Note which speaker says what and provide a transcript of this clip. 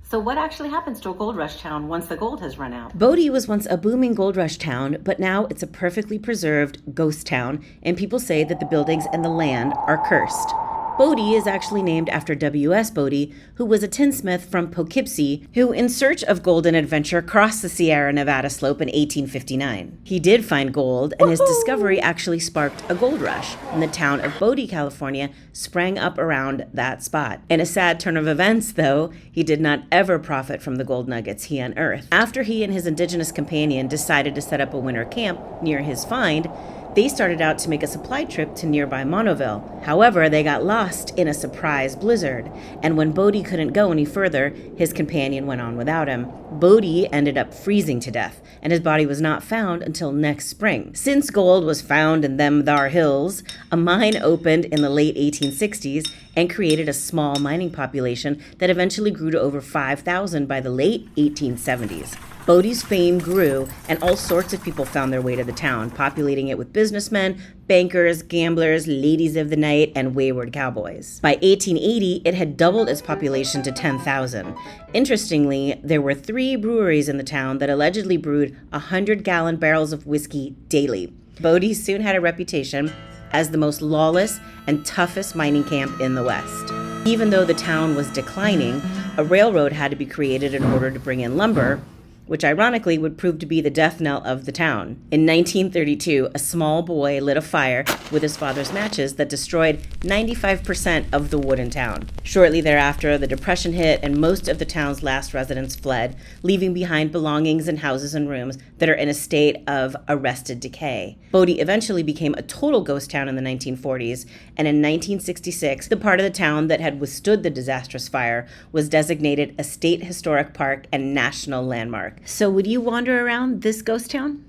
Speaker 1: So what actually happens to a gold rush town once the gold has run out?
Speaker 2: Bodie was once a booming gold rush town, but now it's a perfectly preserved ghost town, and people say that the buildings and the land are cursed. Bodie is actually named after W.S. Bodie, who was a tinsmith from Poughkeepsie, who, in search of gold and adventure, crossed the Sierra Nevada slope in 1859. He did find gold, and his discovery actually sparked a gold rush, and the town of Bodie, California, sprang up around that spot. In a sad turn of events, though, he did not ever profit from the gold nuggets he unearthed. After he and his indigenous companion decided to set up a winter camp near his find, they started out to make a supply trip to nearby Monoville. However, they got lost in a surprise blizzard, and when Bodie couldn't go any further, his companion went on without him. Bodie ended up freezing to death, and his body was not found until next spring. Since gold was found in them thar hills, a mine opened in the late 1860s and created a small mining population that eventually grew to over 5,000 by the late 1870s. Bodie's fame grew, and all sorts of people found their way to the town, populating it with businessmen, bankers, gamblers, ladies of the night, and wayward cowboys. By 1880, it had doubled its population to 10,000. Interestingly, there were 3 breweries in the town that allegedly brewed 100-gallon barrels of whiskey daily. Bodie soon had a reputation as the most lawless and toughest mining camp in the West. Even though the town was declining, a railroad had to be created in order to bring in lumber, which ironically would prove to be the death knell of the town. In 1932, a small boy lit a fire with his father's matches that destroyed 95% of the wood in town. Shortly thereafter, the Depression hit and most of the town's last residents fled, leaving behind belongings and houses and rooms that are in a state of arrested decay. Bodie eventually became a total ghost town in the 1940s, and in 1966, the part of the town that had withstood the disastrous fire was designated a state historic park and national landmark. So would you wander around this ghost town?